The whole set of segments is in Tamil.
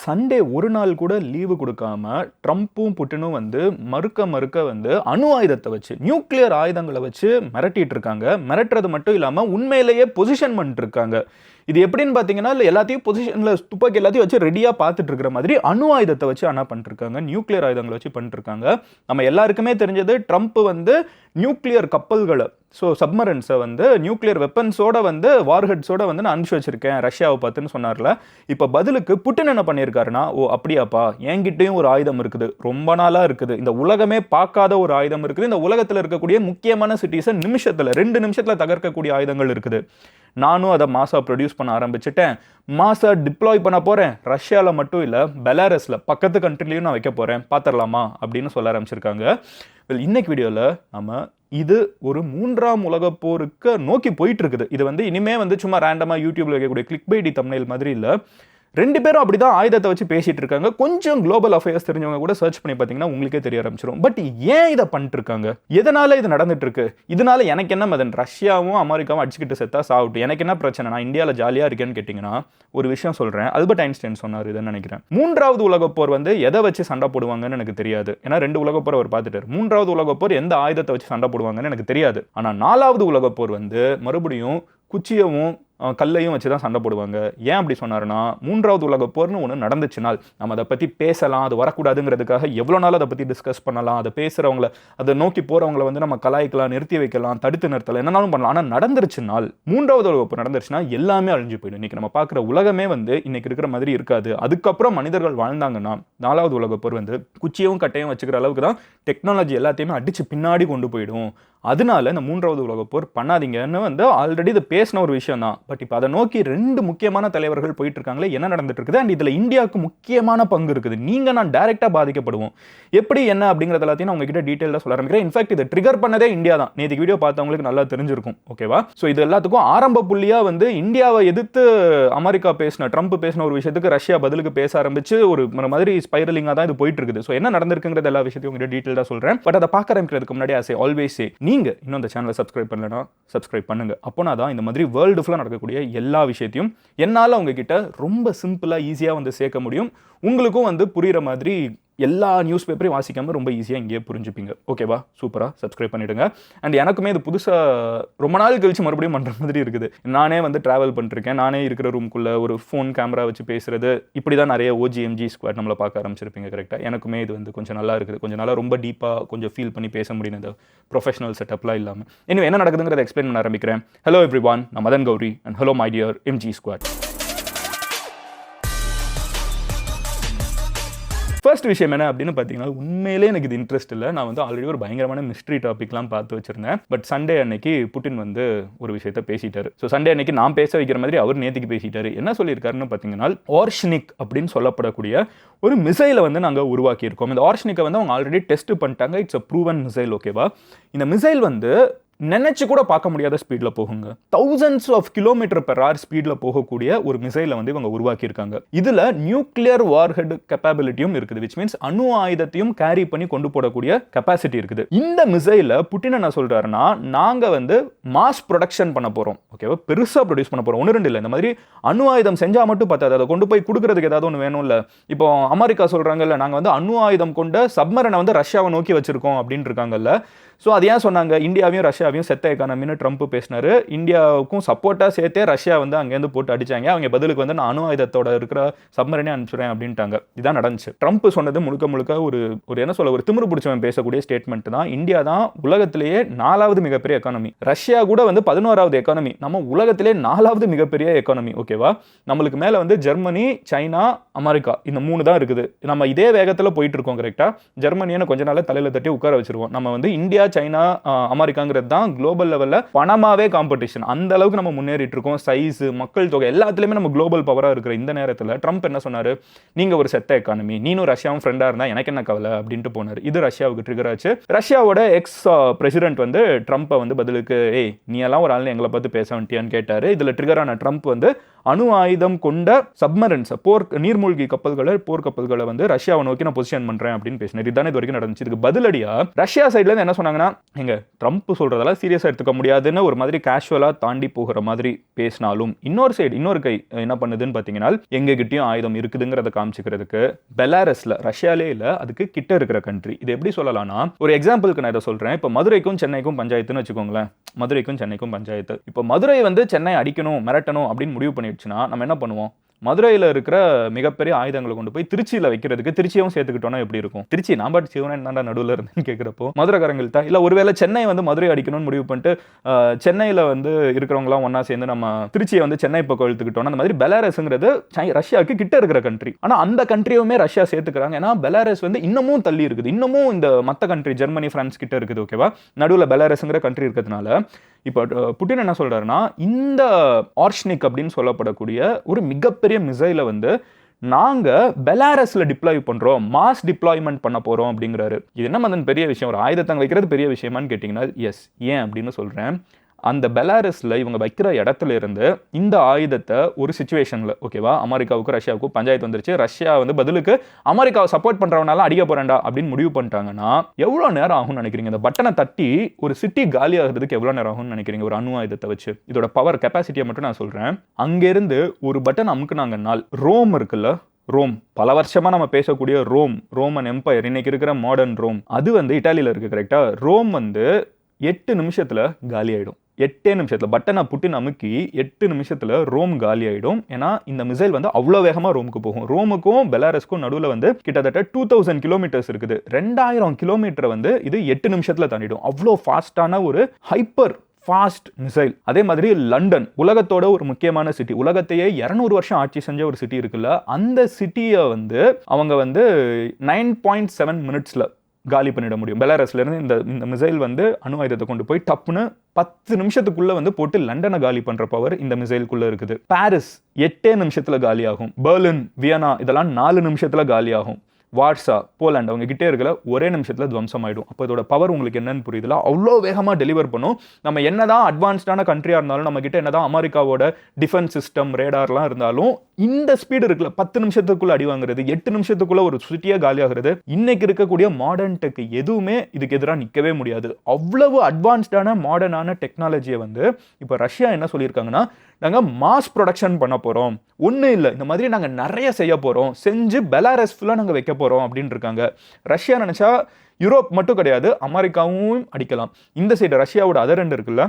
சண்டே ஒரு நாள் கூட லீவு கொடுக்காம ட்ரம்ப்பும் புட்டினும் வந்து மறுக்க வந்து அணு ஆயுதத்தை வச்சு நியூக்ளியர் ஆயுதங்களை வச்சு மிரட்டிட்டு இருக்காங்க. மிரட்டுறது மட்டும் இல்லாமல் உண்மையிலேயே பொசிஷன் பண்ணிட்டு இருக்காங்க. இது எப்படின்னு பார்த்தீங்கன்னா எல்லாத்தையும் பொசிஷனில் துப்பாக்கி எல்லாத்தையும் வச்சு ரெடியாக பார்த்துட்டு இருக்கிற மாதிரி அணு ஆயுதத்தை வச்சு ஆனால் பண்ணிருக்காங்க. நியூக்ளியர் ஆயுதங்களை வச்சு பண்ணிருக்காங்க. நம்ம எல்லாருக்குமே தெரிஞ்சது ட்ரம்ப் வந்து நியூக்ளியர் கப்பல்களை சப்மரன்ஸை வந்து நியூக்ளியர் வெப்பன்ஸோட வந்து வார்ஹெட்ஸோட வந்து நான் அனுப்பிச்சு வச்சிருக்கேன் ரஷ்யாவை பார்த்துன்னு சொன்னார்ல. இப்போ பதிலுக்கு புட்டின் என்ன பண்ணியிருக்காருன்னா, அப்படியாப்பா என்கிட்டயும் ஒரு ஆயுதம் இருக்குது, ரொம்ப நாளாக இருக்குது, இந்த உலகமே பார்க்காத ஒரு ஆயுதம் இருக்குது, இந்த உலகத்தில் இருக்கக்கூடிய முக்கியமான சிட்டிஸை 2 நிமிஷத்தில் தகர்க்கக்கூடிய ஆயுதங்கள் இருக்குது, நானும் அதை மாசா ப்ரொடியூஸ் பண்ண ஆரம்பிச்சுட்டேன், மாசா டிப்ளாய் பண்ண போகிறேன், ரஷ்யாவில் மட்டும் இல்லை பெலாரஸில் பக்கத்து கண்ட்ரிலையும் நான் வைக்க போகிறேன், பார்த்துடலாமா அப்படின்னு சொல்ல ஆரம்பிச்சிருக்காங்க. இன்னைக்கு வீடியோவில் நம்ம இது ஒரு 3ஆம் உலகப் போருக்கு நோக்கி போயிட்டு இருக்குது. இது வந்து இனிமே வந்து சும்மா ரேண்டமாக யூடியூப்ல வைக்கக்கூடிய கிளிக் பைடி தம்ப்நெயில் மாதிரி இல்லை. 2 பேரும் அப்படிதான் ஆயுதத்தை வச்சு பேசிட்டு இருக்காங்க. கொஞ்சம் குளோபல் அஃபேர்ஸ் தெரிஞ்சவங்க கூட சர்ச் பண்ணி பார்த்தீங்கன்னா உங்களுக்கே தெரிய ஆரம்பிச்சிடும். பட் ஏன் இதை பண்ணிட்டு இருக்காங்க, எதனால இது நடந்துட்டு இருக்கு, இதனால எனக்கு என்ன மதன், ரஷ்யாவும் அமெரிக்காவும் அடிச்சுக்கிட்டு செத்தா சாப்பிட்டு எனக்கு என்ன பிரச்சனை, நான் இந்தியாவில் ஜாலியாக இருக்கேன்னு கேட்டிங்கன்னா ஒரு விஷயம் சொல்கிறேன். ஆல்பர்ட் ஐன்ஸ்டைன் சொன்னார் இதுன்னு நினைக்கிறேன். 3வது உலகப் போர் வந்து எதை வச்சு சண்டை போடுவாங்கன்னு எனக்கு தெரியாது. ஏன்னா 2 உலகப் போர் அவர் பார்த்துட்டார். 3வது உலகப் போர் எந்த ஆயுதத்தை வச்சு சண்டை போடுவாங்கன்னு எனக்கு தெரியாது. ஆனால் 4வது உலகப் போர் வந்து மறுபடியும் குச்சியவும் கல்லையும் வச்சு தான் சண்டை போடுவாங்க. ஏன் அப்படி சொன்னாருன்னா 3வது உலகப் போர்னு ஒன்று நடந்துச்சுனால் நம்ம அதை பற்றி பேசலாம், அது வரக்கூடாதுங்கிறதுக்காக எவ்வளோ நாள் அதை பற்றி டிஸ்கஸ் பண்ணலாம், அதை பேசுகிறவங்கள அதை நோக்கி போகிறவங்கள வந்து நம்ம கலாய்க்கலாம், நிறுத்தி வைக்கலாம், தடுத்து நிறுத்தலாம், என்னன்னாலும் பண்ணலாம். ஆனால் நடந்துருச்சுனால் 3வது உலகப் போர் நடந்துருச்சுன்னா எல்லாமே அழிஞ்சு போயிடும். இன்றைக்கி நம்ம பார்க்குற உலகமே வந்து இன்றைக்கி இருக்கிற மாதிரி இருக்காது. அதுக்கப்புறம் மனிதர்கள் வாழ்ந்தாங்கன்னா 4வது உலகப் போர் வந்து குச்சியும் கட்டையும் வச்சுக்கிற அளவுக்கு தான் டெக்னாலஜி எல்லாத்தையுமே அடித்து பின்னாடி கொண்டு போயிடும். அதனால இந்த 3வது உலகப் போர் பண்ணாதீங்கன்னு வந்து ஆல்ரெடி இது பேசின ஒரு விஷயம் தான். பட் இப்போ அதை நோக்கி 2 முக்கியமான தலைவர்கள் போயிட்டு இருக்காங்களே, என்ன நடந்துட்டு இருக்குது, அண்ட் இதில் இந்தியாவுக்கு முக்கியமான பங்கு இருக்குது. நீங்கள் நான் டைரெக்டாக பாதிக்கப்படுவோம். எப்படி என்ன அப்படிங்கிறது எல்லாத்தையும் நான் உங்ககிட்ட டீட்டெயிலாக சொல்ல ஆரம்பிக்கிறேன். இன்ஃபேக்ட் இதை ட்ரிகர் பண்ணதே இந்தியா தான். நேற்று வீடியோ பார்த்தவங்களுக்கு நல்லா தெரிஞ்சிருக்கும். ஓகேவா? ஸோ இது எல்லாத்துக்கும் ஆரம்ப புள்ளியாக வந்து இந்தியாவை எதிர்த்து அமெரிக்கா ட்ரம்ப் பேசின ஒரு விஷயத்துக்கு ரஷ்யா பதிலுக்கு பேச ஆரம்பிச்சு ஒரு மாதிரி ஸ்பைரலிங்காக தான் இது போயிட்டு இருக்குது. ஸோ என்ன நடந்திருக்குங்கிறது எல்லா விஷயத்தையும் உங்ககிட்ட டீட்டெயிலாக சொல்கிறேன். பட் அதை பார்க்க ஆரம்பிக்கிறதுக்கு முன்னாடி ஆஸ் ஆல்வேஸ் நீங்க இன்னும் இந்த சேனலை சப்ஸ்கிரைப் பண்ணலனா சப்ஸ்கிரைப் பண்ணுங்க. அப்போனா தான் இந்த மாதிரி வேர்ல்டு ஃபுல்லாக நடக்கக்கூடிய எல்லா விஷயத்தையும் என்னால் உங்ககிட்ட ரொம்ப சிம்பிளாக ஈஸியாக வந்து சேர்க்க முடியும். உங்களுக்கும் வந்து புரிகிற மாதிரி எல்லா நியூஸ் பேப்பரையும் வாசிக்காமல் ரொம்ப ஈஸியாக இங்கேயே புரிஞ்சுப்பீங்க. ஓகேவா? சூப்பராக சப்ஸ்கிரைப் பண்ணிவிடுங்க. அண்ட் எனக்குமே இது புதுசாக ரொம்ப நாள் கழிச்சு மறுபடியும் பண்ணுற மாதிரி இருக்குது. நானே வந்து ட்ராவல் பண்ணிருக்கேன், நானே இருக்கிற ரூம்குள்ளே ஒரு ஃபோன் கேமரா வச்சு பேசுகிறது, இப்படி தான் நிறைய OGMG ஸ்குவாட் நம்மளை பார்க்க ஆரம்பிச்சிருப்பீங்க. கரெக்டாக எனக்குமே இது வந்து கொஞ்சம் நல்லா இருக்குது. கொஞ்சம் நல்லா ரொம்ப டீப்பாக கொஞ்சம் ஃபீல் பண்ணி பேச முடியும் இந்த ப்ரொஃபஷனல் செட்டப்லாம் இல்லாமல். இன்னும் என்ன நடக்குதுங்கிறத எக்ஸ்பிளைன் பண்ண ஆரம்பிக்கிறேன். ஹலோ எவ்ரிவான், நான் Madan Gowri and hello my dear MG squad. First விஷயம் என்ன அப்படின்னு பார்த்தீங்கன்னா, உண்மையிலே எனக்கு இது இன்ட்ரெஸ்ட் இல்லை. நான் வந்து ஆல்ரெடி ஒரு பயங்கரமான மிஸ்ட்ரி டாபிக்லாம் பார்த்து வச்சிருந்தேன். பட் சண்டே அன்னைக்கு புட்டின் வந்து ஒரு விஷயத்த பேசிட்டாரு. ஸோ சண்டே அன்னைக்கு நான் பேச வைக்கிற மாதிரி அவர் நேற்றுக்கு பேசிட்டாரு. என்ன சொல்லியிருக்காருன்னு பார்த்தீங்கன்னா, ஆர்ஷனிக் அப்படின்னு சொல்லப்படக்கூடிய ஒரு மிசைலை வந்து நாங்கள் உருவாக்கியிருக்கோம். இந்த ஆர்ஷனிக்கை வந்து அவங்க ஆல்ரெடி டெஸ்ட் பண்ணிட்டாங்க. It's a proven missile. ஓகேவா? இந்த மிசைல் வந்து நினைச்சு கூட பார்க்க முடியாத ஸ்பீடில் போகுங்க. thousands of km/h ஸ்பீடில் போகக்கூடிய ஒரு மிசைலை வந்து இவங்க உருவாக்கியிருக்காங்க. இதில் நியூக்ளியர் வார்ஹெட் கெப்பாபிலிட்டியும் இருக்குது. விச் மீன்ஸ் அணு ஆயுதத்தையும் கேரி பண்ணி கொண்டு போடக்கூடிய கெப்பாசிட்டி இருக்குது. இந்த மிசைலை புட்டின் என்ன சொல்றாருன்னா, நாங்கள் வந்து மாஸ் ப்ரொடக்ஷன் பண்ண போகிறோம். ஓகேவா? பெருசாக ப்ரொடியூஸ் பண்ண போகிறோம். 1-2 இல்லை. இந்த மாதிரி அணு ஆயுதம் செஞ்சால் மட்டும் பார்த்தாது, அதை கொண்டு போய் கொடுக்கறதுக்கு ஏதாவது ஒன்று வேணும். இல்லை இப்போ அமெரிக்கா சொல்கிறாங்கல்ல, நாங்கள் வந்து அணு ஆயுதம் கொண்ட சப்மரனை வந்து ரஷ்யாவை நோக்கி வச்சிருக்கோம் அப்படின்னு இருக்காங்கல்ல. ஸோ அது ஏன் சொன்னாங்க, இந்தியாவையும் ரஷ்யாவையும் செத்த எக்கானமின்னு ட்ரம்ப் பேசினார். இந்தியாவுக்கும் சப்போர்ட்டாக சேர்த்தே ரஷ்யா வந்து அங்கேருந்து போட்டு அடிச்சாங்க. அவங்க பதிலுக்கு வந்து நான் அணு ஆயுதத்தோட இருக்கிற சப்மரனே அனுப்பிச்சுறேன் அப்படின்ட்டாங்க. இதான் நடந்துச்சு. ட்ரம்ப் சொன்னது முழுக்க ஒரு என்ன சொல்ல, ஒரு திமிரு பிடிச்சவன் பேசக்கூடிய ஸ்டேட்மெண்ட் தான். இந்தியா தான் உலகத்திலேயே 4வது மிகப்பெரிய எக்கானமி. ரஷ்யா கூட வந்து 11வது எக்கானமி. நம்ம உலகத்திலே 4வது மிகப்பெரிய எக்கானமி. ஓகேவா? நம்மளுக்கு மேலே வந்து ஜெர்மனி, சைனா, அமெரிக்கா, இந்த 3 தான் இருக்குது. நம்ம இதே வேகத்தில் போயிட்டு இருக்கோம். கரெக்டாக? ஜெர்மனியை கொஞ்ச நாள் தலையில் தட்டி உட்கார வச்சிருவோம். நம்ம வந்து இந்தியா, சைனா, அமெரிக்காங்கிறது தான் குளோபல் லெவலில் பணமாவே காம்படிஷன். அந்த அளவுக்கு நம்ம முன்னேறிட்டு இருக்கோம். சைஸ், மக்கள் தொகை எல்லாத்துலேயுமே நம்ம குளோபல் பவராக இருக்கிற இந்த நேரத்தில் ட்ரம்ப் என்ன சொன்னார், நீங்கள் ஒரு செத்த எக்கானமி, நீனும் ரஷ்யாவும் ஃப்ரெண்டாக இருந்தால் எனக்கு என்ன கவலை அப்படின்ட்டு போனார். இது ரஷ்யாவுக்கு ட்ரிகர் ஆச்சு. ரஷ்யாவோட எக்ஸ் பிரசிடென்ட் வந்து ட்ரம்ப்பை வந்து பதிலுக்கு, நீ எல்லாம் ஒரு ஆள் எங்களை பார்த்து பேச வேண்டியான்னு கேட்டார். இதில் ட்ரிகர் ஆன ட்ரம்ப் வந்து அணு ஆயுதம் கொண்ட சப்மரன்ஸ் நீர்மூழ்கி கப்பல்களை போர்க்கப்பல்களை வந்து ரஷ்யாவை நோக்கி நான் பொசிஷன் பண்றேன் அப்படின்னு பேசினார். இதுதானே இது வரைக்கும் நடந்துச்சு. இதுக்கு பதிலடியா ரஷ்யா சைட்ல இருந்து என்ன சொன்னாங்கன்னா, எங்க ட்ரம்ப் சொல்றதெல்லாம் சீரியஸா எடுத்துக்க முடியாதுன்னு ஒரு மாதிரி கேஷுவலா தாண்டி போகிற மாதிரி பேசினாலும், இன்னொரு கை என்ன பண்ணுதுன்னு பாத்தீங்கன்னா, எங்க கிட்டயும் ஆயுதம் இருக்குதுங்கிறத காமிச்சுக்கிறதுக்கு பெலாரஸ்ல, ரஷ்யாலே இல்ல, அதுக்கு கிட்ட இருக்கிற கண்ட்ரி. இது எப்படி சொல்லலாம்னா, ஒரு எக்ஸாம்பிளுக்கு நான் இதை சொல்றேன். இப்ப மதுரைக்கும் சென்னைக்கும் பஞ்சாயத்துன்னு வச்சுக்கோங்களேன். மதுரைக்கும் சென்னைக்கும் பஞ்சாயத்து. இப்ப மதுரை வந்து சென்னை அடிக்கணும் மிரட்டணும் அப்படின்னு முடிவு பண்ணிடுச்சுன்னா நம்ம என்ன பண்ணுவோம்? மதுரையில் இருக்கிற மிகப்பெரிய ஆயுதங்களை கொண்டு போய் திருச்சியில் வைக்கிறதுக்கு திருச்சியும் சேர்த்துக்கிட்டோம்னா எப்படி இருக்கும்? திருச்சி நான் பாட்டு சிவனன் தாண்டா நடுவில் இருந்தேன்னு கேட்குறப்போ மதுரைக்காரங்கள்ட்ட இல்லை, ஒருவேளை சென்னை வந்து மதுரை அடிக்கணும்னு முடிவு பண்ணிட்டு சென்னையில் வந்து இருக்கிறவங்களாம் ஒன்றா சேர்ந்து நம்ம திருச்சியை வந்து சென்னை பக்கம் இழுத்துக்கிட்டோம்னா, அந்த மாதிரி பெலாரஸ்ங்கிறது ரஷ்யாவுக்கு கிட்ட இருக்கிற கண்ட்ரி. ஆனால் அந்த கண்ட்ரியுமே ரஷ்யா சேர்த்துக்கிறாங்க. ஏன்னா பெலாரஸ் வந்து இன்னமும் தள்ளி இருக்குது, இன்னமும் இந்த மற்ற கண்ட்ரி ஜெர்மனி பிரான்ஸ் கிட்ட இருக்குது. ஓகேவா, நடுவில் பெலாரஸ்ங்கிற கண்ட்ரி இருக்கிறதுனால இப்போ புட்டின் என்ன சொல்றாருன்னா, இந்த ஆர்ஷ்னிக் அப்படின்னு சொல்லப்படக்கூடிய ஒரு மிகப்பெரிய மிசைலை வந்து நாங்க பெலாரஸ்ல டிப்ளாய் பண்றோம், மாஸ் டிப்ளாய்மெண்ட் பண்ண போறோம் அப்படிங்கிறாரு. இது என்ன மதன் பெரிய விஷயம்? ஒரு ஆயுதத்தை வைக்கிறது பெரிய விஷயமான்னு கேட்டீங்கன்னா எஸ். ஏன் அப்படின்னு சொல்றேன். அந்த பெலாரஸ்ல இவங்க வைக்கிற இடத்துல இருந்து இந்த ஆயுதத்தை ஒரு சிச்சுவேஷன்ல, ஓகேவா, அமெரிக்காவுக்கும் ரஷ்யாவுக்கும் பஞ்சாயத்து வந்துருச்சு. ரஷ்யா வந்து பதிலுக்கு அமெரிக்காவை சப்போர்ட் பண்றவனால அடிக்க போறேன்டா அப்படின்னு முடிவு பண்ணிட்டாங்கன்னா எவ்வளவு நேரம் ஆகும்னு நினைக்கிறீங்க? இந்த பட்டனை தட்டி ஒரு சிட்டி காலி ஆகிறதுக்கு எவ்வளவு நேரம் ஆகும்னு நினைக்கிறீங்க? ஒரு அணு ஆயுதத்தை வச்சு இதோட பவர் கெப்பாசிட்டியை மட்டும் நான் சொல்றேன். அங்கிருந்து ஒரு பட்டன் அமுக்குனாங்கன்னால், ரோம் இருக்குல்ல, ரோம் பல வருஷமா நம்ம பேசக்கூடிய ரோமன் எம்பையர், இன்னைக்கு இருக்கிற மாடர்ன் ரோம், அது வந்து இட்டாலியில இருக்கு. கரெக்டா? ரோம் வந்து 8 நிமிஷத்துல காலி ஆயிடும். 8 நிமிஷத்துல பட்டனை புட்டின் அமுக்கி 8 நிமிஷத்துல ரோம் காலி ஆயிடும். ஏன்னா இந்த மிசைல் வந்து அவ்வளவு வேகமா ரோமுக்கு போகும். ரோமுக்கும் பெலாரஸ்க்கும் நடுவில் வந்து கிட்டத்தட்ட 2000 கிலோமீட்டர்ஸ் இருக்குது. 2000 கிலோமீட்டர் வந்து இது 8 நிமிஷத்துல தாண்டிடும். அவ்வளோ ஃபாஸ்டான ஒரு ஹைப்பர் ஃபாஸ்ட் மிசைல். அதே மாதிரி லண்டன், உலகத்தோட ஒரு முக்கியமான சிட்டி, உலகத்தையே 200 வருஷம் ஆட்சி செஞ்ச ஒரு சிட்டி இருக்குல்ல, அந்த சிட்டியை வந்து அவங்க வந்து 9.7 மினிட்ஸ்ல காலி பண்ணிட முடியும். பெலாரஸ்ல இருந்து இந்த மிசைல் வந்து அணு ஆயுதத்தை கொண்டு போய் டப்புன்னு 10 நிமிஷத்துக்குள்ள வந்து போட்டு லண்டனை காலி பண்ற பவர் இந்த மிசைலுக்குள்ள இருக்குது. பாரிஸ் 8 நிமிஷத்துல காலி ஆகும். பெர்லின், வியனா இதெல்லாம் 4 நிமிஷத்துல காலி ஆகும். வார்சா, போலாண்ட் அவங்க கிட்டே இருக்கிற ஒரே நிமிஷத்துல துவம்சம் ஆயிடும். அப்போ இதோட பவர் உங்களுக்கு என்னன்னு புரியுதுல? அவ்வளோ வேகமா டெலிவர் பண்ணும். நம்ம என்னதான் அட்வான்ஸ்டான கண்ட்ரியா இருந்தாலும், நம்ம கிட்ட என்னதான் அமெரிக்காவோட டிஃபென்ஸ் சிஸ்டம் ரேடார்லாம் இருந்தாலும், இந்த ஸ்பீடு இருக்குல்ல, 10 நிமிஷத்துக்குள்ள அடி வாங்குறது, 8 நிமிஷத்துக்குள்ள ஒரு சிட்டியா காலி ஆகுறது, இன்னைக்கு இருக்கக்கூடிய மாடர்ன் டெக் எதுவுமே இதுக்கு எதிராக நிற்கவே முடியாது. அவ்வளவு அட்வான்ஸ்டான மாடர்னான டெக்னாலஜியை வந்து இப்போ ரஷ்யா என்ன சொல்லியிருக்காங்கன்னா, நாங்கள் மாஸ் ப்ரொடக்ஷன் பண்ண போகிறோம், ஒன்றும் இல்லை இந்த மாதிரி நாங்கள் நிறைய செய்ய போகிறோம், செஞ்சு பெலாரஸ் ஃபுல்லாக நாங்கள் வைக்க போகிறோம் அப்படின்னு இருக்காங்க. ரஷ்யா நினச்சா யூரோப் மட்டும் கிடையாது, அமெரிக்காவும் அடிக்கலாம். இந்த சைடு ரஷ்யாவோட அதர் எண்ட் இருக்குல்ல,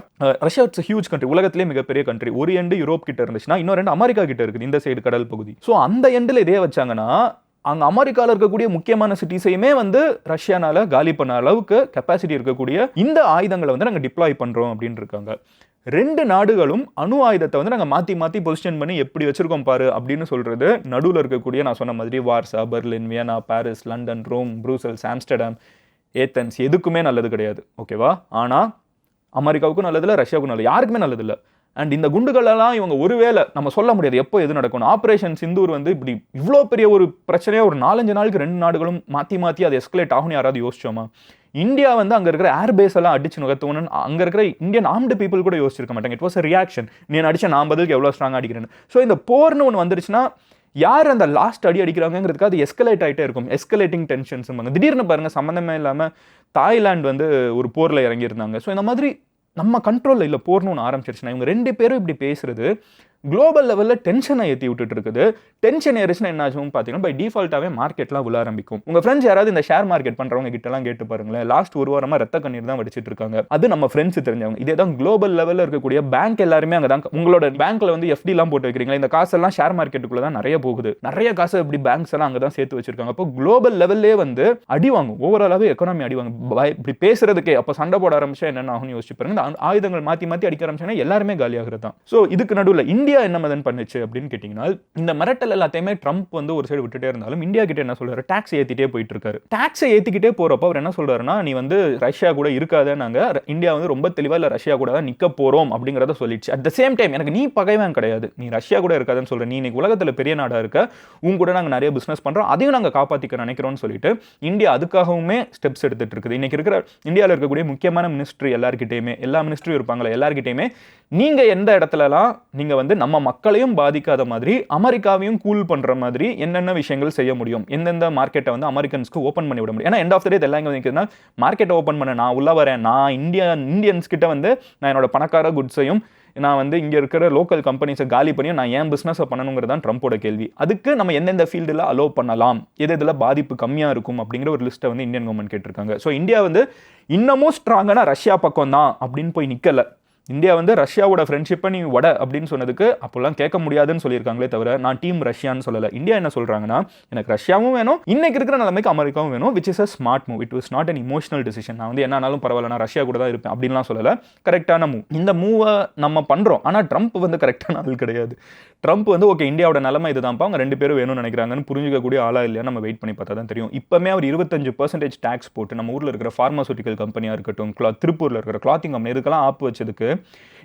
ரஷ்யா இட்ஸ் ஹியூஜ் கண்ட்ரி, உலகத்திலே மிகப்பெரிய கண்ட்ரி. ஒரு எண்டு யூரோப் கிட்ட இருந்துச்சுன்னா இன்னொரு எண்டு அமெரிக்கா கிட்ட இருக்குது, இந்த சைடு கடல் பகுதி. ஸோ அந்த எண்டில் இதே வச்சாங்கன்னா அங்கே அமெரிக்காவில் இருக்கக்கூடிய முக்கியமான சிட்டிஸையுமே வந்து ரஷ்யானால காலி பண்ண அளவுக்கு கெப்பாசிட்டி இருக்கக்கூடிய இந்த ஆயுதங்களை வந்து நாங்கள் டிப்ளாய் பண்ணுறோம் அப்படின்னு இருக்காங்க. 2 நாடுகளும் அணு ஆயுதத்தை வந்து நாங்கள் மாற்றி பொசிஷன் பண்ணி எப்படி வச்சிருக்கோம் பாரு அப்படின்னு சொல்றது, நடுவில் இருக்கக்கூடிய நான் சொன்ன மாதிரி Warsaw, Berlin, Vienna, Paris, London, Rome, Brussels, Amsterdam, Athens எதுக்குமே நல்லது கிடையாது. ஓகேவா? ஆனால் அமெரிக்காவுக்கும் நல்லதில்லை, ரஷ்யாவுக்கும் நல்லது, யாருக்குமே நல்லதில்லை. அண்ட் இந்த குண்டுகளெல்லாம் இவங்க ஒருவேளை நம்ம சொல்ல முடியாது எப்போ எது நடக்கும். ஆப்ரேஷன் சிந்தூர் வந்து இப்படி இவ்வளோ பெரிய ஒரு பிரச்சனையாக ஒரு 4-5 நாளுக்கு 2 நாடுகளும் மாற்றி அது எஸ்கலேட் ஆகும்னு யாராவது யோசிச்சோமா? இந்தியா வந்து அங்கே இருக்கிற ஏர்பேஸ் எல்லாம் அடிச்சு நுகர்த்தணும்னு அங்கே இருக்கிற இந்தியன் ஆர்ம்டு பீப்புள் கூட யோசிச்சிருக்க மாட்டாங்க. இட் வாஸ் அ ரியாக்ஷன், நீ அடிச்ச நான் பதிலுக்கு எவ்வளோ ஸ்ட்ராங்காக அடிக்கிறேன்னு. ஸோ இந்த போர்னு ஒன்று வந்துருச்சுன்னா யார் அந்த லாஸ்ட் அடி அடிக்கிறாங்கிறதுக்கு அது எஸ்கலேட் ஆகிட்டே இருக்கும். எஸ்கலேட்டிங் டென்ஷன்ஸ். திடீர்னு பாருங்கள், சம்மந்தமே இல்லாமல் தாய்லாந்து வந்து ஒரு போரில் இறங்கியிருந்தாங்க. ஸோ இந்த மாதிரி நம்ம கண்ட்ரோலில் இல்லை போர்னு ஒன்று ஆரம்பிச்சிருச்சுன்னா இவங்க 2 பேரும் இப்படி பேசுறது குளோபல் லெவலில் டென்ஷனை ஏற்றி விட்டுட்டு இருக்குது. டென்ஷன் ஏறிச்சுன்னா என்ன ஆச்சுன்னு பார்த்தீங்கன்னா பை டிஃபால்ட்டாகவே மார்க்கெட்லாம் உள்ள ஆரம்பிக்கும். உங்கள் ஃப்ரெண்ட்ஸ் யாராவது இந்த ஷேர் மார்க்கெட் பண்ணுறவங்க கிட்டலாம் கேட்டு பாருங்களேன், லாஸ்ட் ஒரு வாரமாக ரத்த கண்ணீர் தான் வடிச்சிட்டு இருக்காங்க. அது நம்ம ஃப்ரெண்ட்ஸ் தெரிஞ்சவங்க. இதே தான் குளோபல் லெவலில் இருக்கக்கூடிய பேங்க் எல்லாருமே அங்கே தான். உங்களோட பேங்க்ல வந்து எஃப்டிலாம் போட்டு வைக்கிறீங்களா, இந்த காசெல்லாம் ஷேர் மார்க்கெட்டுக்குள்ள தான் நிறைய போகுது. நிறைய காசு இப்படி பேங்க்ஸ் எல்லாம் அங்கே தான் சேர்த்து வச்சிருக்காங்க. அப்போ குளோபல் லெவல்லே வந்து அடி வாங்கும், ஓவராலாகவே எக்கானமி அடி வாங்கும். இப்படி பேசுறதுக்கே அப்போ சண்டை போட ஆரம்பிச்சா என்னென்ன ஆகும்னு யோசிச்சு பாருங்க. இந்த ஆயுதங்கள் மாற்றி அடிக்க ஆரம்பிச்சா எல்லாருமே காலியாகிறது தான். ஸோ இதுக்கு நடுவில் இந்தியா என்ன மதன் பண்ணுச்சு அப்படின்னு கேட்டீங்கன்னா, இந்த மிரட்டல் எல்லாத்தையுமே ட்ரம்ப் வந்து ஒரு சைடு விட்டுட்டே இருந்தாலும் இந்தியா கிட்ட என்ன சொல்றாரு, டாக்ஸ் ஏத்திட்டே போயிட்டு இருக்காரு. டாக்ஸை ஏத்திக்கிட்டே போறப்ப அவர் என்ன சொல்றாருன்னா, நீ வந்து ரஷ்யா கூட இருக்காத, நாங்க இந்தியா வந்து ரொம்ப தெளிவா இல்ல ரஷ்யா கூட தான் நிக்க போறோம் அப்படிங்கறத சொல்லிடுச்சு. அட் த சேம் டைம் எனக்கு நீ பகைவன் கிடையாது, நீ ரஷ்யா கூட இருக்காதுன்னு சொல்ற, நீ இன்னைக்கு உலகத்துல பெரிய நாடா இருக்க, உங்க கூட நாங்க நிறைய பிசினஸ் பண்றோம், அதையும் நாங்க காப்பாத்திக்க நினைக்கிறோம்னு சொல்லிட்டு இந்தியா அதுக்காகவுமே ஸ்டெப்ஸ் எடுத்துட்டு இருக்குது. இன்னைக்கு இருக்கிற இந்தியாவில் இருக்கக்கூடிய முக்கியமான மினிஸ்ட்ரி எல்லார்கிட்டயுமே, எல்லா மினிஸ்ட்ரியும் இருப்பாங்களா, எல்லார்கிட்டயுமே நீங்க எந்த இடத்துலலாம் நீங்க வந்து நம்ம மக்களையும் பாதிக்காத மாதிரி அமெரிக்காவையும் கூல் பண்ற மாதிரி என்னென்ன விஷயங்கள் செய்ய முடியும், எந்தெந்த மார்க்கெட்டை வந்து அமெரிக்கன்ஸ்க்கு ஓப்பன் பண்ணி விட முடியும். ஏன்னா எண்ட் ஆஃப் த டே இதெல்லாம் எங்க நிற்குதுன்னா, மார்க்கெட்டை ஓப்பன் பண்ண நான் உள்ள வரேன், நான் இந்தியன்ஸ் கிட்ட வந்து நான் என்னோட பணக்கார குட்ஸையும் நான் வந்து இங்கே இருக்கிற லோக்கல் கம்பெனிஸை காலி பண்ணி நான் ஏன் பிஸ்னஸை பண்ணணுங்கிறது தான் ட்ரம்ப்போட கேள்வி. அதுக்கு நம்ம எந்தெந்த ஃபீல்டில் அலோவ் பண்ணலாம், இதில் பாதிப்பு கம்மியாக இருக்கும் அப்படிங்கிற ஒரு லிஸ்ட்டை வந்து இந்தியன் கவர்மெண்ட் கேட்டிருக்காங்க. ஸோ இந்தியா வந்து இன்னமும் ஸ்ட்ராங்கான ரஷ்யா பக்கம் தான் அப்படின்னு போய் நிற்கலை. இந்தியா வந்து ரஷ்யாவோட ஃப்ரெண்ட்ஷிப்பை நீ வட அப்படின்னு சொன்னதுக்கு அப்போல்லாம் கேட்க முடியாதுன்னு சொல்லியிருக்காங்களே தவிர நான் டீம் ரஷ்யான்னு சொல்லலை. இந்தியா என்ன சொல்கிறாங்கன்னா, எனக்கு ரஷ்யாவும் வேணும், இன்னைக்கு இருக்கிற நிலைமைக்கு அமெரிக்காவும் வேணும், which is a smart move. It was not an emotional decision. நான் வந்து என்னாலும் பரவாயில்ல, நான் ரஷ்யா கூட தான் இருப்பேன் அப்படின்லாம் சொல்லலை. கரெக்டான மூவ். இந்த மூவை நம்ம பண்ணுறோம். ஆனால் ட்ரம்ப் வந்து கரெக்டான ஆள் கிடையாது. ட்ரம்ப் வந்து ஓகே இந்தியாவோட நிலைமை இதுதான்ப்பா, அவங்க 2 பேரும் வேணும்னு நினைக்கிறாங்கன்னு புரிஞ்சிக்கக்கூடிய ஆளா இல்லையா நம்ம வெயிட் பண்ணி பார்த்தா தான் தெரியும். இப்போமே அவர் 25% டேக்ஸ் போட்டு நம்ம ஊரில் இருக்கிற ஃபார்மாசூட்டிக்கல் கம்பெனியாக இருக்கட்டும், திருப்பூரில் இருக்கிற கிளாத்திங் கம்பெனி இதுக்கெல்லாம் ஆப்பு வச்சதுக்கு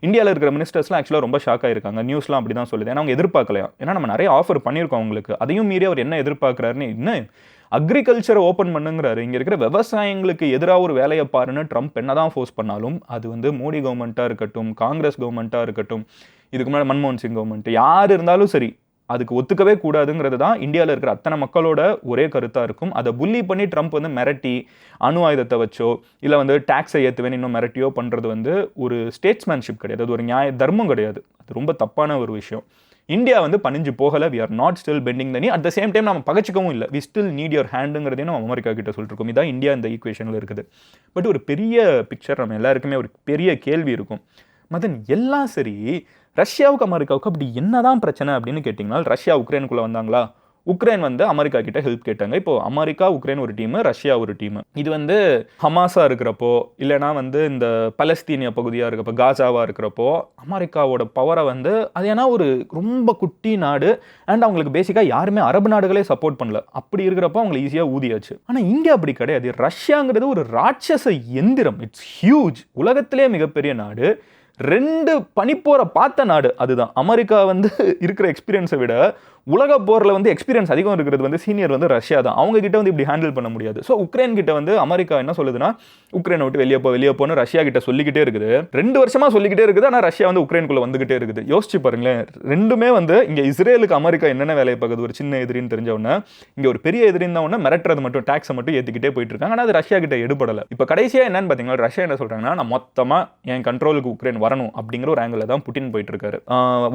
இந்தியாவில் இருக்கிற மினிஸ்டர்ஸ்லாம் ஆக்சுவலாக ரொம்ப ஷாக் ஆயிருக்காங்க. நியூஸ்லாம் அப்படி தான் சொல்லுது. ஏன்னா அவங்க எதிர்பார்க்கலையா, ஏன்னா நம்ம நிறைய ஆஃபர் பண்ணியிருக்கோம் அவங்களுக்கு. அதையும் மீறி அவர் என்ன எதிர்பார்க்குறாருன்னு, இன்னும் அக்ரிகல்ச்சரை ஓப்பன் பண்ணுங்கிறாரு. இங்கே இருக்கிற விவசாயிகளுக்கு எதிராக ஒரு வேலையை பாருன்னு ட்ரம்ப் என்ன தான் ஃபோர்ஸ் பண்ணாலும் அது வந்து மோடி கவர்மெண்ட்டாக இருக்கட்டும், காங்கிரஸ் கவர்மெண்ட்டாக இருக்கட்டும், இதுக்கு முன்னாடி மன்மோகன் சிங் கவர்மெண்ட், யார் இருந்தாலும் சரி அதுக்கு ஒத்துக்கவே கூடாதுங்கிறது தான் இந்தியாவில் இருக்கிற அத்தனை மக்களோட ஒரே கருத்தாக இருக்கும். அதை புள்ளி பண்ணி ட்ரம்ப் வந்து மிரட்டி அணு ஆயுதத்தை வச்சோ இல்லை வந்து டேக்ஸை ஏற்றுவேன் இன்னும் மிரட்டியோ பண்ணுறது வந்து ஒரு ஸ்டேட்ஸ்மேன்ஷிப் கிடையாது, அது ஒரு நியாய தர்மம் கிடையாது. அது ரொம்ப தப்பான ஒரு விஷயம். இந்தியா வந்து பணிஞ்சு போகலை. We are not still bending the knee. At the same time நம்ம பகச்சிக்கவும் இல்லை. வி ஸ்டில் நீட் யுவர் ஹேண்டுங்கிறதையும் நம்ம அமெரிக்கா கிட்ட சொல்லிருக்கோம். இதான் இந்தியா இந்த ஈக்குவேஷனில் இருக்குது. பட் ஒரு பெரிய பிக்சர் நம்ம எல்லாருக்குமே ஒரு பெரிய கேள்வி இருக்கும். மதன் எல்லாம் சரி, ரஷ்யாவுக்கு அமெரிக்காவுக்கு அப்படி என்னதான் பிரச்சனை அப்படின்னு கேட்டிங்கன்னா, ரஷ்யா உக்ரைனுக்குள்ளே வந்தாங்களா, உக்ரைன் வந்து அமெரிக்கா கிட்ட ஹெல்ப் கேட்டாங்க. இப்போ அமெரிக்கா உக்ரைன் ஒரு டீமு, ரஷ்யா ஒரு டீமு. இது வந்து ஹமாஸா இருக்கிறப்போ இல்லைனா வந்து இந்த பலஸ்தீனிய பகுதியாக இருக்கப்போ, காசாவா இருக்கிறப்போ அமெரிக்காவோட பவரை வந்து அது ஏன்னா ஒரு ரொம்ப குட்டி நாடு அண்ட் அவங்களுக்கு பேசிக்காக யாருமே அரபு நாடுகளே சப்போர்ட் பண்ணல. அப்படி இருக்கிறப்போ அவங்களை ஈஸியாக ஊதியாச்சு. ஆனால் இங்கே அப்படி கிடையாது. ரஷ்யாங்கிறது ஒரு ராட்சச எந்திரம். It's huge. உலகத்திலே மிகப்பெரிய நாடு, 2 பனிப்போரை பார்த்த நாடு. அதுதான் அமெரிக்கா வந்து இருக்கிற எக்ஸ்பீரியன்ஸை விட உலக போரில் வந்து எக்ஸ்பீரியன்ஸ் அதிகம் இருக்கிறது வந்து சீனியர் வந்து ரஷ்யா தான். அவங்க கிட்ட வந்து இப்படி ஹேண்டில் பண்ண முடியாது. ஸோ உக்ரைன் கிட்ட வந்து அமெரிக்கா என்ன சொல்லுதுன்னா, உக்ரைனை விட்டு வெளியே போன்னு ரஷ்யா கிட்ட சொல்லிக்கிட்டே இருக்குது. 2 வருஷமா சொல்லிக்கிட்டே இருக்குது. ஆனால் ரஷ்யா வந்து உக்ரைனுக்குள்ள வந்துகிட்டே இருக்குது. யோசிச்சு பாருங்களேன். ரெண்டுமே வந்து இங்கே இஸ்ரேலுக்கு அமெரிக்கா என்னென்ன வேலையை பார்க்குது, ஒரு சின்ன எதிரின்னு தெரிஞ்சவொன்னே இங்கே ஒரு பெரிய எதிரின்னு தான் ஒன்று மிரட்டுறது மட்டும், டேக்ஸை மட்டும் ஏற்றிக்கிட்டே போயிட்டு இருக்காங்க. ஆனால் அது ரஷ்யா கிட்ட எடுபடலை. இப்போ கடைசியாக என்னன்னு பார்த்தீங்கன்னா, ரஷ்யா என்ன சொல்றாங்கன்னா, நான் மொத்தமாக என் கண்ட்ரோலுக்கு உக்ரைன் வரணும் அப்படிங்கிற ஒரு ஆங்கிள் தான் புட்டின் போயிட்டு இருக்காரு.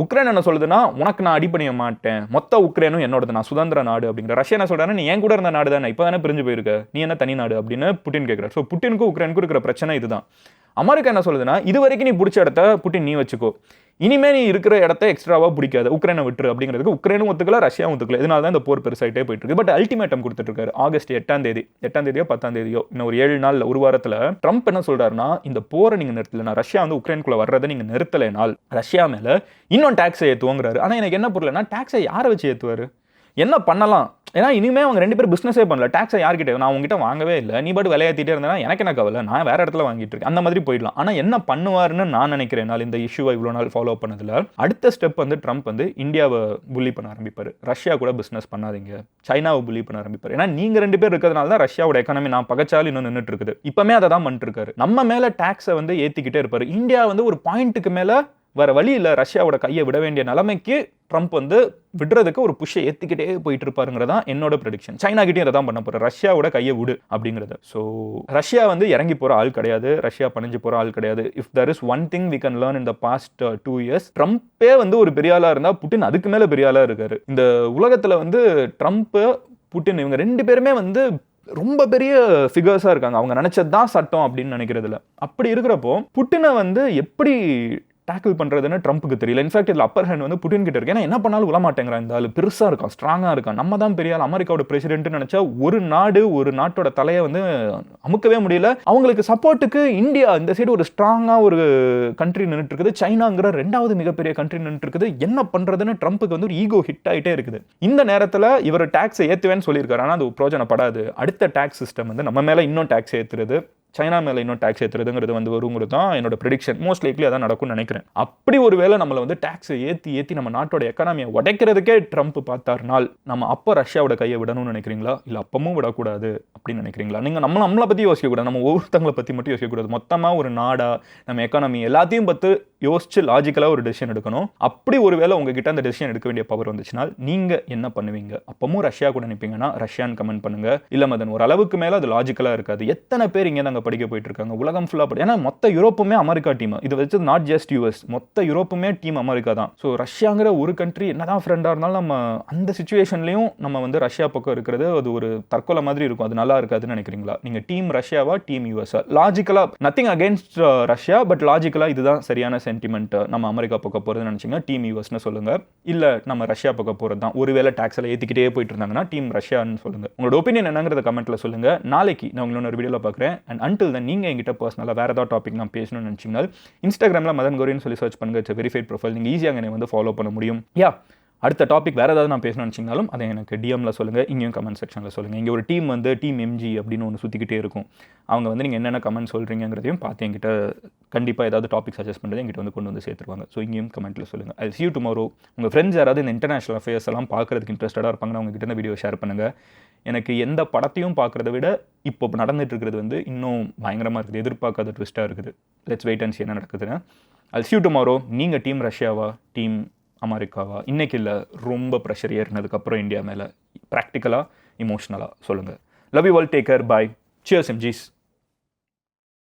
உக்ரைன் என்ன சொல்லுதுன்னா, உனக்கு நான் அடிப்பணிய மாட்டேன், மொத்த உக்ரைனும் என்னோட, நான் சுதந்திர நாடு அப்படிங்கிற. ரஷ்யா என்ன சொல்றாரு, நீ ஏன் கூட இருந்த நாடு தானே, இப்போ தானே பிரிஞ்சு போயிருக்க, நீ என்ன தனி நாடு அப்படின்னு புட்டின் கேட்கிறார். ஸோ புட்டினுக்கும் உக்ரைனுக்கும் இருக்கிற பிரச்சனை இதுதான். அமெரிக்கா என்ன சொல்லுதுன்னா, இது வரைக்கும் நீ பிடிச்ச இடத்த புட்டின் நீ வச்சுக்கோ, இனிமே நீ இருக்கிற இடத்த எக்ஸ்ட்ராவா பிடிக்காது, உக்ரைனை விட்டுரு அப்படிங்கிறதுக்கு உக்ரைனும் ஒத்துக்கல, ரஷ்யாவும் ஒத்துக்கல. இதனால தான் இந்த போர் பெருசாயிட்டே போயிட்டு இருக்கு. பட் அல்டிமேட்டம் கொடுத்துட்டு இருக்காரு. ஆகஸ்ட் 8ஆம் தேதியோ 10ஆம் தேதியோ, இன்னும் ஒரு 7 நாள்ல, ஒரு வாரத்துல ட்ரம்ப் என்ன சொல்றாருன்னா, இந்த போரை நீங்க நிறுத்தலைன்னா, ரஷ்யா வந்து உக்ரைனுக்குள்ள வர்றதை நீங்க நிறுத்தலைனால் ரஷ்யா மேல இன்னும் டாக்ஸை ஏற்றுவோங்கிறாரு. ஆனா எனக்கு என்ன புரியலன்னா, டாக்ஸை யாரை வச்சு ஏற்றுவாரு, என்ன பண்ணலாம்? ஏன்னா இனிமே அவங்க 2 பேரும் பிஸ்னஸே பண்ணல. டாக்ஸை யார்கிட்ட, நான் உங்ககிட்ட வாங்கவே இல்லை, நீ பாட்டு விலையாத்திட்டே இருந்தேன்னா எனக்கு என்ன கவலை, நான் வேற இடத்துல வாங்கிட்டு இருக்கேன், அந்த மாதிரி போயிடலாம். ஆனால் என்ன பண்ணுவாருன்னு நான் நினைக்கிறேன். நாள் இந்த இஷ்யூவை இவ்வளோ நாள் ஃபாலோ பண்ணதில் அடுத்த ஸ்டெப் வந்து ட்ரம்ப் வந்து இந்தியாவை புள்ளி பண்ண ஆரம்பிப்பார். ரஷ்யா கூட பிஸ்னஸ் பண்ணாதீங்க, சைனாவை புள்ளி பண்ண ஆரம்பிப்பார். ஏன்னா நீங்கள் 2 பேர் இருக்கிறதுனால தான் ரஷ்யாவோட எக்கானமி நான் பகச்சாலும் இன்னும் நின்றுட்டு இருக்குது. இப்போமே அதை தான் பண்ணிட்டு இருக்காரு. நம்ம மேலே டாக்ஸை வந்து ஏற்றிக்கிட்டே இருப்பார். இந்தியா வந்து ஒரு பாயிண்ட்டுக்கு மேலே வேற வழி இல்லை, ரஷ்யாவோட கையை விட வேண்டிய நிலைமைக்கு ட்ரம்ப் வந்து விடுறதுக்கு ஒரு புஷ்ஷை ஏற்றிக்கிட்டே போயிட்டு இருப்பாருங்கிறதா என்னோட ப்ரெடிக்ஷன். சைனா கிட்டே அதை தான் பண்ண போகிறார், ரஷ்யாவோட கையை விடு அப்படிங்கிறது. ஸோ ரஷ்யா வந்து இறங்கி போகிற ஆள் கிடையாது, ரஷ்யா பணிஞ்சு போகிற ஆள் கிடையாது. If there is one thing we can learn in the past 2 years, ட்ரம்ப்பே வந்து ஒரு பெரிய ஆளாக இருந்தால் புட்டின் அதுக்கு மேலே பெரிய ஆளாக இருக்காரு. இந்த உலகத்தில் வந்து ட்ரம்ப்பு புட்டின் இவங்க 2 பேருமே வந்து ரொம்ப பெரிய ஃபிகர்ஸாக இருக்காங்க. அவங்க நினைச்சது தான் சட்டம் அப்படின்னு நினைக்கிறதுல. அப்படி இருக்கிறப்போ புட்டினை வந்து எப்படி டேக்கிள் பண்ணுறதுன்னு ட்ரம்ப்புக்கு தெரியல. இன்ஃபேக்ட் இதில் அப்பர் ஹேண்ட் வந்து புட்டின் கிட்ட இருக்கு. ஏன்னா என்ன பண்ணாலும் விட மாட்டேங்கிறான் இந்த ஆள், பெருசாக இருக்கான், ஸ்ட்ராங்காக இருக்கான், நம்ம தான் பெரிய ஆள், அமெரிக்காவோட பிரசிடென்ட்னு நினச்சா ஒரு நாட்டோட தலையை வந்து அமுக்கவே முடியல. அவங்களுக்கு சப்போர்ட்டுக்கு இந்தியா இந்த சைடு ஒரு ஸ்ட்ராங்காக ஒரு கண்ட்ரி நின்றுட்டு இருக்குது, சைனாங்கிற 2வது மிகப்பெரிய கண்ட்ரி நின்றுட்டு இருக்குது. என்ன பண்ணுறதுன்னு ட்ரம்ப்புக்கு வந்து ஒரு ஈகோ ஹிட் ஆகிட்டே இருக்குது. இந்த நேரத்தில் இவர் டேக்ஸை ஏற்றுவேன்னு சொல்லியிருக்காரு. ஆனால் அது பிரோஜனப்படாது. அடுத்த டேக்ஸ் சிஸ்டம் வந்து நம்ம மேலே இன்னும் டேக்ஸ் ஏற்றுறது, சைனா மேலே இன்னும் டேக்ஸ் ஏற்றுறதுங்கிறது வந்து வருங்கிறது தான் என்னோட ப்ரெடிக்ஷன். மோஸ்ட் லைக்லி அதான் நடக்கும்னு நினைக்கிறேன். அப்படி ஒரு வேளை நம்மளை வந்து டேக்ஸை ஏற்றி நம்ம நாட்டோட எக்கானமியை உடைக்கிறதுக்கே ட்ரம்ப் பார்த்தாருனால் நம்ம அப்போ ரஷ்யாவோட கையை விடணும்னு நினைக்கிறீங்களா, இல்லை அப்பவும் விடக்கூடாது அப்படின்னு நினைக்கிறீங்களா? நீங்கள் நம்மளை பற்றி யோசிக்கக்கூடாது, நம்ம ஒவ்வொருத்தங்களை பற்றி மட்டும் யோசிக்கக்கூடாது. மொத்தமாக ஒரு நாடா நம்ம எக்கானமி எல்லாத்தையும் பார்த்து யோசிச்சு லாஜிக்கலாக ஒரு டெசிஷன் எடுக்கணும். அப்படி ஒருவேளை உங்ககிட்ட அந்த டெசிஷன் எடுக்க வேண்டிய பவர் வந்துச்சுன்னா நீங்கள் என்ன பண்ணுவீங்க? அப்பவும் ரஷ்யா கூட நிற்பீங்கன்னா ரஷ்யான்னு கமெண்ட் பண்ணுங்க. இல்லை மதன், ஒரு அளவுக்கு மேலே அது லாஜிக்கலாக இருக்காது. எத்தனை பேர் இங்கே தாங்க படிக்க போயிட்டு இருக்காங்க உலகம் ஃபுல்லாக ஏன்னா மொத்த யூரோப்புமே அமெரிக்கா டீம். இது வச்சு நாட் ஜஸ்ட் யூஎஸ், மொத்த யூரோப்புமே டீம் அமெரிக்கா தான். ஸோ ரஷ்யாங்கிற ஒரு கண்ட்ரி என்னதான் ஃப்ரெண்டாக இருந்தாலும் நம்ம அந்த சுச்சுவேஷன்லையும் நம்ம வந்து ரஷ்யா பக்கம் இருக்கிறது அது ஒரு தற்கொலை மாதிரி இருக்கும். அது நல்லா இருக்காதுன்னு நினைக்கிறீங்களா? நீங்கள் டீம் ரஷ்யாவா டீம் யூஎஸ்ஆ? லாஜிக்கலாக நத்திங் அகேன்ஸ்ட் ரஷ்யா, பட் லாஜிக்கலாக இதுதான் சரியான சென்டிமெண்ட். நம்ம அமெரிக்கா பக்கம் போகிறதுன்னு நினச்சிங்கன்னா டீம் யூஎஸ்னு சொல்லுங்கள். இல்லை நம்ம ரஷ்யா பக்கம் போகிறது தான், ஒருவேளை டாக்ஸில் ஏற்றிக்கிட்டே போயிட்டு இருந்தாங்கன்னா டீம் ரஷ்யான்னு சொல்லுங்கள். உங்களோட ஒப்பீனியன் என்னங்கிறத கமெண்ட்டில் சொல்லுங்கள். நாளைக்கு நான் உங்களோட ஒரு வீடியோவில் பார்க்குறேன். அண்ட் அன்டில் தென் நீங்கள் என்கிட்ட பர்சனலாக வேறு ஏதாவது டாபிக் நான் பேசணும்னு நினச்சிங்கன்னா இன்ஸ்டாகிராமில் மதன் கௌரின்னு சொல்லி சர்ச் பண்ணுங்கள். It's verified profile. நீங்கள் ஈஸியாக என்னை வந்து ஃபாலோ பண்ண முடியும். அடுத்த டாபிக் வேறு ஏதாவது நான் பேசணும்னு நினச்சிங்கனாலும் அதை எனக்கு டிஎம்மில் சொல்லுங்கள், இங்கேயும் கமெண்ட் செக்ஷனில் சொல்லுங்கள். இங்கே ஒரு டீம் வந்து டீம் எம்ஜி அப்படின்னு ஒன்று சுற்றிக்கிட்டே இருக்கும். அவங்க வந்து நீங்கள் என்னென்ன கமெண்ட் சொல்கிறீங்கிறதையும் பார்த்து என்கிட்ட கண்டிப்பாக ஏதாவது டாபிக் சஜஸ்ட் பண்ணுறது என்கிட்ட வந்து கொண்டு வந்து சேர்த்துருவாங்க. ஸோ இங்கேயும் கமெண்ட்டில் சொல்லுங்கள். ஐ see you tomorrow. உங்கள் ஃப்ரெண்ட்ஸ் யாராவது இந்த இன்டர்நேஷனல் அஃபேர்ஸ் எல்லாம் பார்க்குறதுக்கு இன்ட்ரெஸ்டடாக இருப்பாங்கன்னா அவங்ககிட்ட இந்த வீடியோ ஷேர் பண்ணுங்கள். எனக்கு எந்த படத்தையும் பார்க்குறத விட இப்போ நடந்துட்டு இருக்கிறது வந்து இன்னும் பயங்கரமாக இருக்குது, எதிர்பார்க்காத ட்விஸ்ட்டாக இருக்குது. லெட்ஸ் வெயிட் அண்ட் see என்ன நடக்குதுன்னு. ஐ see you tomorrow. நீங்கள் டீம் ரஷ்யாவா டீம் அமெரிக்காவா? இன்றைக்கி இல்லை, ரொம்ப ப்ரெஷர் ஏறினதுக்கப்புறம் இந்தியா மேலே ப்ராக்டிக்கலாக இமோஷ்னலாக சொல்லுங்கள். Love you all, take care, bye, cheers எம்ஜிஸ்.